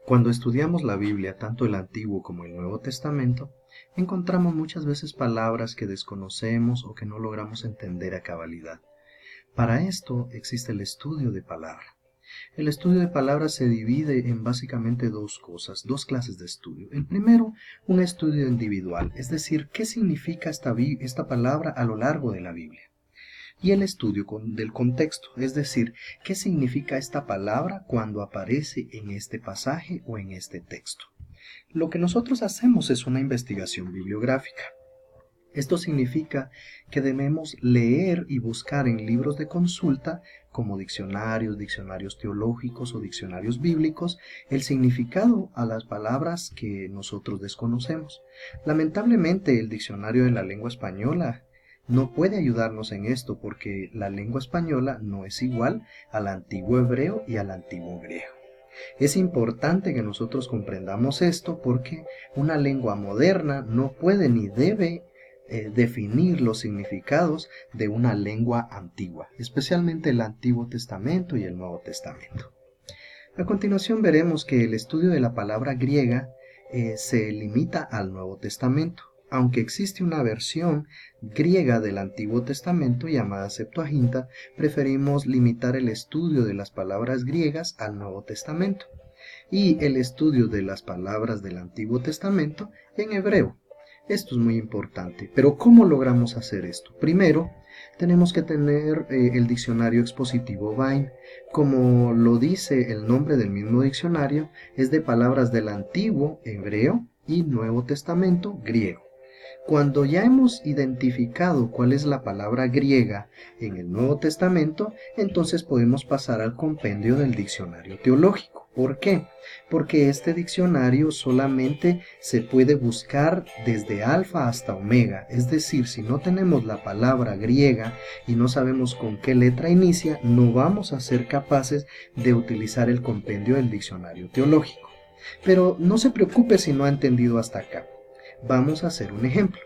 Cuando estudiamos la Biblia, tanto el Antiguo como el Nuevo Testamento, encontramos muchas veces palabras que desconocemos o que no logramos entender a cabalidad. Para esto existe el estudio de palabra. El estudio de palabras se divide en básicamente dos cosas, dos clases de estudio. El primero, un estudio individual, es decir, qué significa esta palabra a lo largo de la Biblia. Y el estudio del contexto, es decir, qué significa esta palabra cuando aparece en este pasaje o en este texto. Lo que nosotros hacemos es una investigación bibliográfica. Esto significa que debemos leer y buscar en libros de consulta, como diccionarios teológicos o diccionarios bíblicos, el significado a las palabras que nosotros desconocemos. Lamentablemente, el diccionario de la lengua española no puede ayudarnos en esto porque la lengua española no es igual al antiguo hebreo y al antiguo griego. Es importante que nosotros comprendamos esto porque una lengua moderna no puede ni debe definir los significados de una lengua antigua, especialmente el Antiguo Testamento y el Nuevo Testamento. A continuación veremos que el estudio de la palabra griega se limita al Nuevo Testamento, aunque existe una versión griega del Antiguo Testamento llamada Septuaginta, preferimos limitar el estudio de las palabras griegas al Nuevo Testamento y el estudio de las palabras del Antiguo Testamento en hebreo. Esto es muy importante, pero ¿cómo logramos hacer esto? Primero, tenemos que tener el diccionario expositivo Vine. Como lo dice el nombre del mismo diccionario, es de palabras del Antiguo hebreo y Nuevo Testamento griego. Cuando ya hemos identificado cuál es la palabra griega en el Nuevo Testamento, entonces podemos pasar al compendio del diccionario teológico. ¿Por qué? Porque este diccionario solamente se puede buscar desde alfa hasta omega, es decir, si no tenemos la palabra griega y no sabemos con qué letra inicia, no vamos a ser capaces de utilizar el compendio del diccionario teológico. Pero no se preocupe si no ha entendido hasta acá. Vamos a hacer un ejemplo.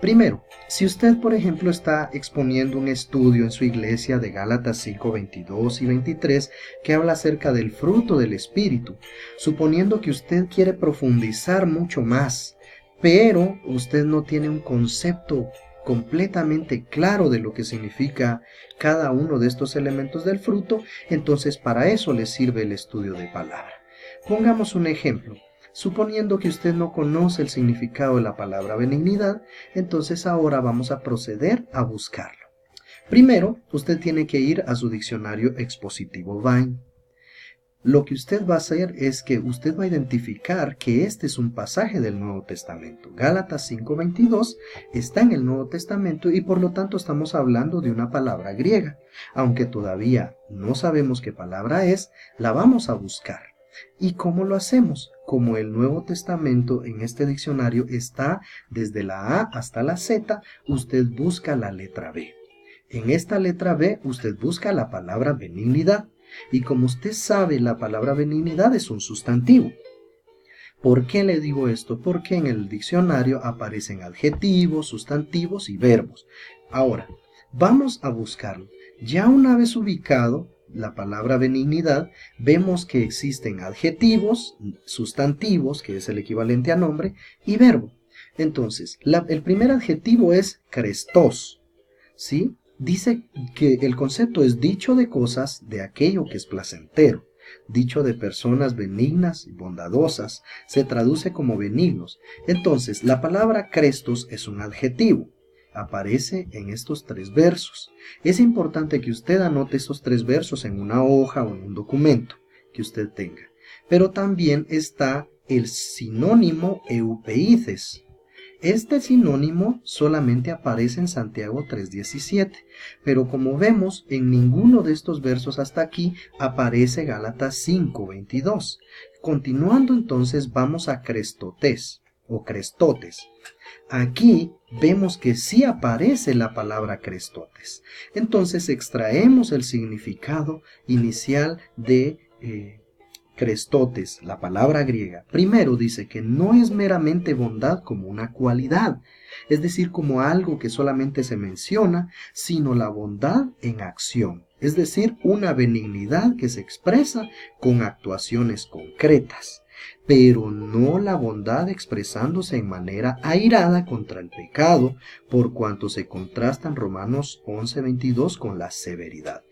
Primero, si usted, por ejemplo, está exponiendo un estudio en su iglesia de Gálatas 5, 22 y 23 que habla acerca del fruto del Espíritu, suponiendo que usted quiere profundizar mucho más, pero usted no tiene un concepto completamente claro de lo que significa cada uno de estos elementos del fruto, entonces para eso le sirve el estudio de palabra. Pongamos un ejemplo. Suponiendo que usted no conoce el significado de la palabra benignidad, entonces ahora vamos a proceder a buscarlo. Primero, usted tiene que ir a su diccionario expositivo Vine. Lo que usted va a hacer es que usted va a identificar que este es un pasaje del Nuevo Testamento. Gálatas 5:22 está en el Nuevo Testamento y por lo tanto estamos hablando de una palabra griega. Aunque todavía no sabemos qué palabra es, la vamos a buscar. ¿Y cómo lo hacemos? Como el Nuevo Testamento en este diccionario está desde la A hasta la Z, usted busca la letra B. En esta letra B usted busca la palabra benignidad. Y como usted sabe, la palabra benignidad es un sustantivo. ¿Por qué le digo esto? Porque en el diccionario aparecen adjetivos, sustantivos y verbos. Ahora, vamos a buscarlo. Ya una vez ubicado la palabra benignidad, vemos que existen adjetivos, sustantivos, que es el equivalente a nombre, y verbo. Entonces, el primer adjetivo es Crestos, ¿sí? Dice que el concepto es dicho de cosas de aquello que es placentero. Dicho de personas benignas y bondadosas, se traduce como benignos. Entonces, la palabra Crestos es un adjetivo. Aparece en estos 3 versos. Es importante que usted anote esos 3 versos en una hoja o en un documento que usted tenga. Pero también está el sinónimo eupeides. Este sinónimo solamente aparece en Santiago 3:17, pero como vemos, en ninguno de estos versos hasta aquí aparece Gálatas 5:22. Continuando entonces vamos a Crestotes o Crestotes. Aquí vemos que sí aparece la palabra Crestotes. Entonces extraemos el significado inicial de Crestotes, la palabra griega. Primero dice que no es meramente bondad como una cualidad, es decir, como algo que solamente se menciona, sino la bondad en acción, es decir, una benignidad que se expresa con actuaciones concretas. pero no la bondad expresándose en manera airada contra el pecado, por cuanto se contrastan Romanos 11:22 con la severidad.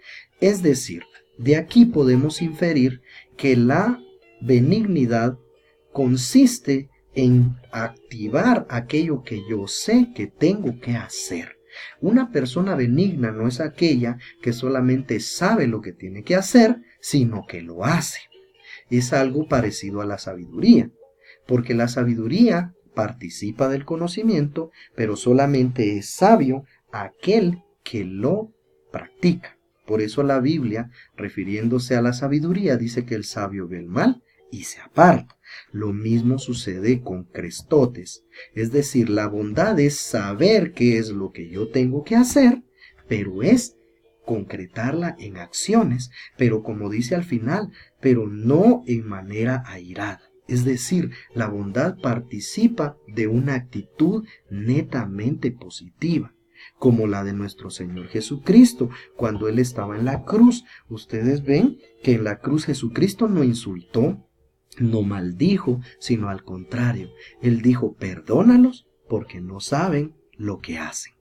Es decir, de aquí podemos inferir que la benignidad consiste en activar aquello que yo sé que tengo que hacer. Una persona benigna no es aquella que solamente sabe lo que tiene que hacer, sino que lo hace. Es algo parecido a la sabiduría, porque la sabiduría participa del conocimiento, pero solamente es sabio aquel que lo practica. Por eso la Biblia, refiriéndose a la sabiduría, dice que el sabio ve el mal y se aparta. Lo mismo sucede con Crestotes, es decir, la bondad es saber qué es lo que yo tengo que hacer, pero es concretarla en acciones, pero como dice al final, pero no en manera airada. Es decir, la bondad participa de una actitud netamente positiva, como la de nuestro Señor Jesucristo, cuando Él estaba en la cruz. Ustedes ven que en la cruz Jesucristo no insultó, no maldijo, sino al contrario. Él dijo, perdónalos porque no saben lo que hacen.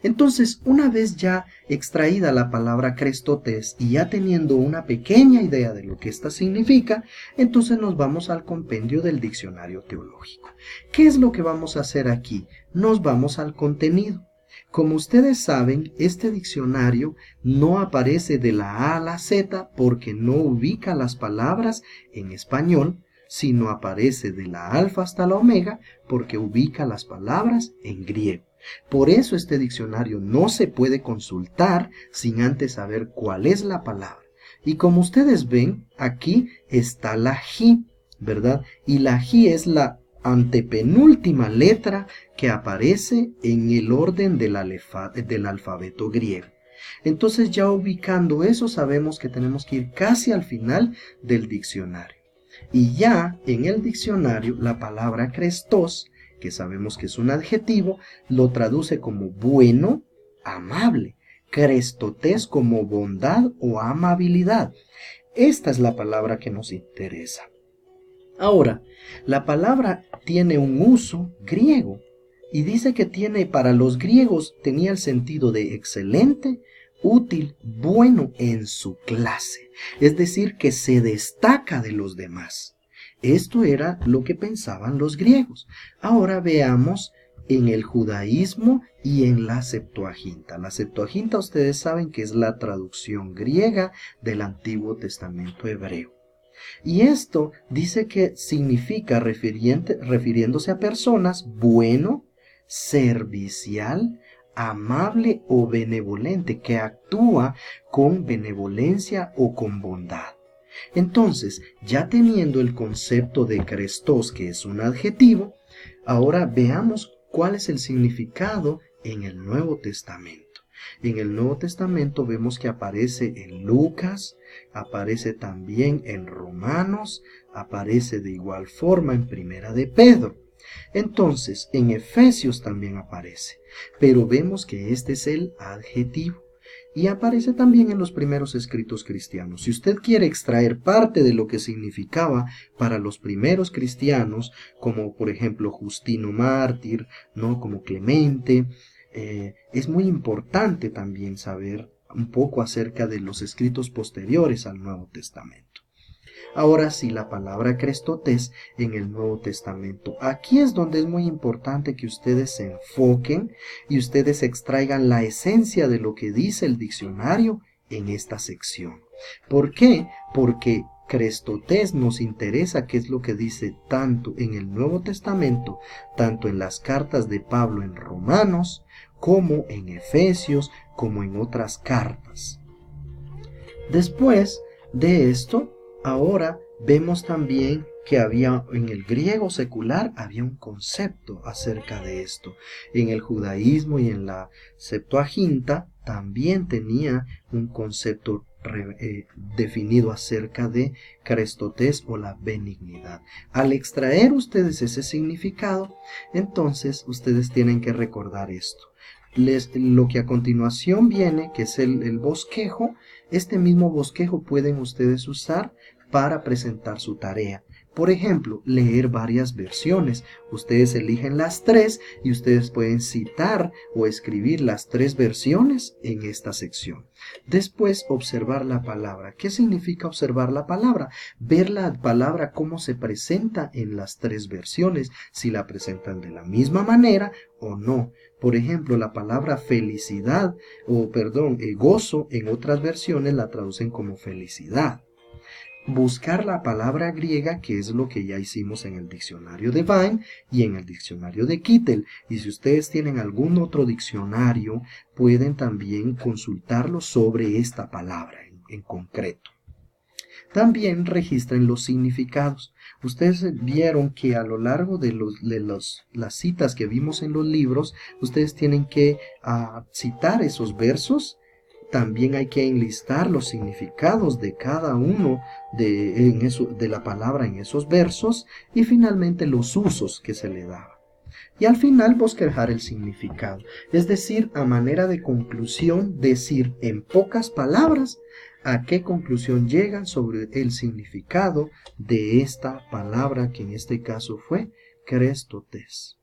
Entonces, una vez ya extraída la palabra Crestotes y ya teniendo una pequeña idea de lo que ésta significa, entonces nos vamos al compendio del diccionario teológico. ¿Qué es lo que vamos a hacer aquí? Nos vamos al contenido. Como ustedes saben, este diccionario no aparece de la A a la Z porque no ubica las palabras en español, sino aparece de la alfa hasta la omega porque ubica las palabras en griego. Por eso este diccionario no se puede consultar sin antes saber cuál es la palabra. Y como ustedes ven, aquí está la J, ¿verdad? Y la J es la antepenúltima letra que aparece en el orden del alfabeto griego. Entonces, ya ubicando eso, sabemos que tenemos que ir casi al final del diccionario. Y ya en el diccionario, la palabra Crestos, que sabemos que es un adjetivo, lo traduce como bueno, amable. Crestotes como bondad o amabilidad. Esta es la palabra que nos interesa. Ahora, la palabra tiene un uso griego y dice que para los griegos tenía el sentido de excelente, útil, bueno en su clase, es decir, que se destaca de los demás. Esto era lo que pensaban los griegos. Ahora veamos en el judaísmo y en la Septuaginta. La Septuaginta ustedes saben que es la traducción griega del Antiguo Testamento hebreo. Y esto dice que significa, refiriéndose a personas, bueno, servicial, amable o benevolente, que actúa con benevolencia o con bondad. Entonces, ya teniendo el concepto de Crestos, que es un adjetivo, ahora veamos cuál es el significado en el Nuevo Testamento. En el Nuevo Testamento vemos que aparece en Lucas, aparece también en Romanos, aparece de igual forma en Primera de Pedro. Entonces, en Efesios también aparece, pero vemos que este es el adjetivo. Y aparece también en los primeros escritos cristianos. Si usted quiere extraer parte de lo que significaba para los primeros cristianos, como por ejemplo Justino Mártir, ¿no? Como Clemente, es muy importante también saber un poco acerca de los escritos posteriores al Nuevo Testamento. Ahora sí, la palabra Crestotes en el Nuevo Testamento. Aquí es donde es muy importante que ustedes se enfoquen y ustedes extraigan la esencia de lo que dice el diccionario en esta sección. ¿Por qué? Porque Crestotes nos interesa qué es lo que dice tanto en el Nuevo Testamento, tanto en las cartas de Pablo en Romanos, como en Efesios, como en otras cartas. Después de esto, ahora vemos también que había en el griego secular había un concepto acerca de esto. En el judaísmo y en la Septuaginta también tenía un concepto definido acerca de Crestotes o la benignidad. Al extraer ustedes ese significado, entonces ustedes tienen que recordar esto. Lo que a continuación viene, que es el bosquejo, este mismo bosquejo pueden ustedes usar para presentar su tarea. Por ejemplo, leer varias versiones. Ustedes eligen las tres y ustedes pueden citar o escribir las tres versiones en esta sección. Después, observar la palabra. ¿Qué significa observar la palabra? Ver la palabra cómo se presenta en las tres versiones, si la presentan de la misma manera o no. Por ejemplo, la palabra felicidad gozo en otras versiones la traducen como felicidad. Buscar la palabra griega, que es lo que ya hicimos en el diccionario de Vine y en el diccionario de Kittel. Y si ustedes tienen algún otro diccionario, pueden también consultarlo sobre esta palabra en concreto. También registren los significados. Ustedes vieron que a lo largo de las citas que vimos en los libros, ustedes tienen que citar esos versos. También hay que enlistar los significados de cada uno de la palabra en esos versos y finalmente los usos que se le daba. Y al final bosquejar el significado, es decir, a manera de conclusión, decir en pocas palabras a qué conclusión llegan sobre el significado de esta palabra que en este caso fue Crestotes.